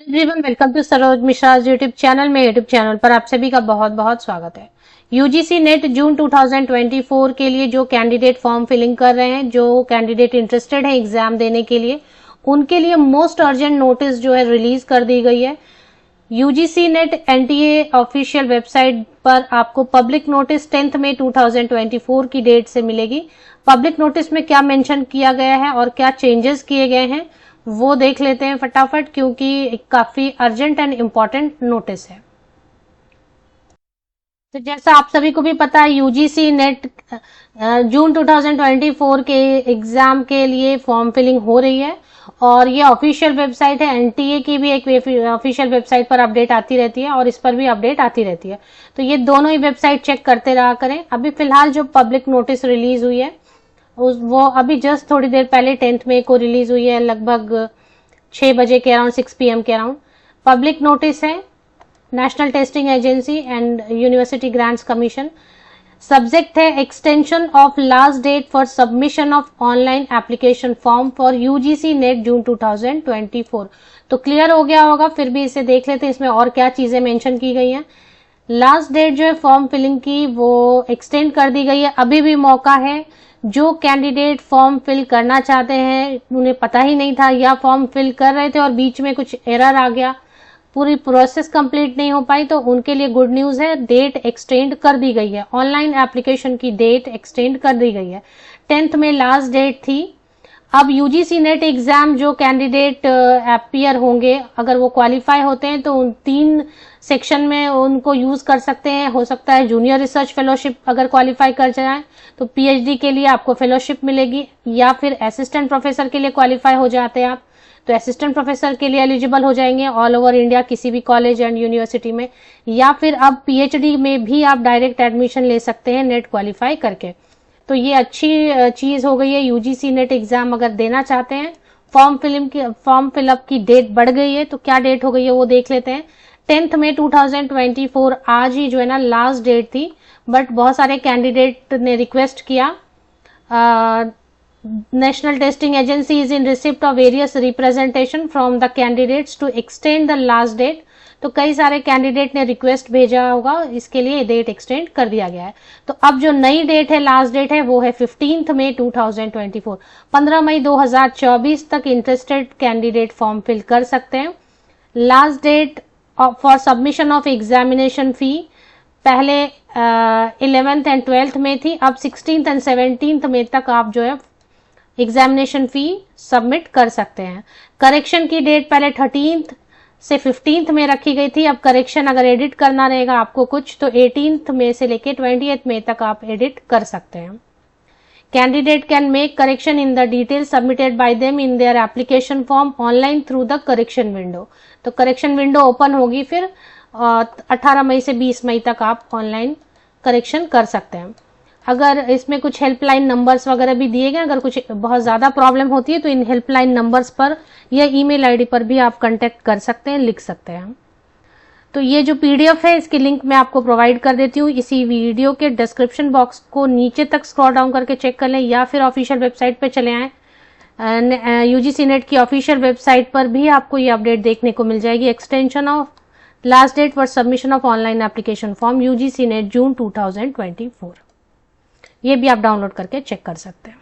Everyone, welcome to Saroj Mishra YouTube channel में। YouTube channel पर आप सभी का बहुत बहुत स्वागत है। यूजीसी नेट जून 2024 के लिए जो कैंडिडेट फॉर्म फिलिंग कर रहे हैं, जो कैंडिडेट इंटरेस्टेड है एग्जाम देने के लिए, उनके लिए मोस्ट अर्जेंट नोटिस जो है रिलीज कर दी गई है। UGC net NTA official website पर आपको पब्लिक नोटिस 10 मई 2024 की डेट से मिलेगी। पब्लिक नोटिस में क्या मेंशन किया गया है और क्या चेंजेस किए गए हैं वो देख लेते हैं फटाफट, क्योंकि काफी अर्जेंट एंड इम्पोर्टेंट नोटिस है। तो जैसा आप सभी को भी पता है, यूजीसी नेट जून 2024 के एग्जाम के लिए फॉर्म फिलिंग हो रही है और ये ऑफिशियल वेबसाइट है। एनटीए की भी एक ऑफिशियल वेबसाइट पर अपडेट आती रहती है और इस पर भी अपडेट आती रहती है, तो ये दोनों ही वेबसाइट चेक करते रहा करें। अभी फिलहाल जो पब्लिक नोटिस रिलीज हुई है वो अभी जस्ट थोड़ी देर पहले 10 मई को रिलीज हुई है, लगभग 6 बजे के अराउंड, 6 PM के अराउंड। पब्लिक नोटिस है national testing agency and university grants commission. Subject है extension of last date for submission of online application form for UGC NET June 2024। तो क्लियर हो गया होगा, फिर भी इसे देख लेते हैं इसमें और क्या चीजें मेंशन की गई हैं। लास्ट डेट जो है फॉर्म फिलिंग की वो एक्सटेंड कर दी गई है। अभी भी मौका है, जो कैंडिडेट फॉर्म फिल करना चाहते हैं, उन्हें पता ही नहीं था या फॉर्म फिल कर रहे थे और बीच में कुछ एरर आ गया, पूरी प्रोसेस कंप्लीट नहीं हो पाई, तो उनके लिए गुड न्यूज है, डेट एक्सटेंड कर दी गई है। ऑनलाइन एप्लीकेशन की डेट एक्सटेंड कर दी गई है। 10th में लास्ट डेट थी। अब यूजीसी नेट एग्जाम जो कैंडिडेट अपीयर होंगे, अगर वो क्वालिफाई होते हैं तो उन 3 सेक्शन में उनको यूज कर सकते हैं। हो सकता है जूनियर रिसर्च फेलोशिप अगर क्वालिफाई कर जाए तो पीएचडी के लिए आपको फेलोशिप मिलेगी, या फिर असिस्टेंट प्रोफेसर के लिए क्वालिफाई हो जाते हैं आप तो असिस्टेंट प्रोफेसर के लिए एलिजिबल हो जाएंगे ऑल ओवर इंडिया किसी भी कॉलेज एंड यूनिवर्सिटी में, या फिर अब पीएचडी में भी आप डायरेक्ट एडमिशन ले सकते हैं नेट क्वालिफाई करके। तो ये अच्छी चीज हो गई है। यूजीसी नेट एग्जाम अगर देना चाहते हैं, फॉर्म फिलअप की डेट बढ़ गई है, तो क्या डेट हो गई है वो देख लेते हैं। 10th मई 2024 आज ही जो है ना लास्ट डेट थी, बट बहुत सारे कैंडिडेट ने रिक्वेस्ट किया। National testing agency is in receipt of various representation from the candidates to extend the last date. तो कई सारे कैंडिडेट ने रिक्वेस्ट भेजा होगा, इसके लिए डेट एक्सटेंड कर दिया गया है। तो अब जो नई डेट है, लास्ट डेट है, वो है 15 मई 2024। 15 मई 2024 तक इंटरेस्टेड कैंडिडेट फॉर्म फिल कर सकते हैं। Last date for submission of examination fee पहले 11th एंड 12th में थी, अब 16th एंड 17th में तक आप जो है एग्जामिनेशन फी सबमिट कर सकते हैं। करेक्शन की डेट पहले 13th से 15th में रखी गई थी, अब करेक्शन अगर एडिट करना रहेगा आपको कुछ तो 18th में से लेके 20th मई तक आप एडिट कर सकते हैं। Candidate can make correction in the detail submitted by them in their application form online through the correction window. तो करेक्शन विंडो ओपन होगी, फिर 18 मई से 20 मई तक आप ऑनलाइन करेक्शन कर सकते हैं। अगर इसमें कुछ हेल्पलाइन नंबर्स वगैरह भी दिए गए, अगर कुछ बहुत ज्यादा प्रॉब्लम होती है तो इन हेल्पलाइन नंबर्स पर या ईमेल आईडी पर भी आप कांटेक्ट कर सकते हैं, लिख सकते हैं। तो ये जो पीडीएफ है, इसकी लिंक मैं आपको प्रोवाइड कर देती हूँ इसी वीडियो के डिस्क्रिप्शन बॉक्स को नीचे तक स्क्रॉल डाउन करके चेक कर लें, या फिर ऑफिशियल वेबसाइट पे चले आए। यूजीसी नेट की ऑफिशियल वेबसाइट पर भी आपको ये अपडेट देखने को मिल जाएगी। Extension of last date for submission of online application form UGC NET June 2024, ये भी आप डाउनलोड करके चेक कर सकते हैं।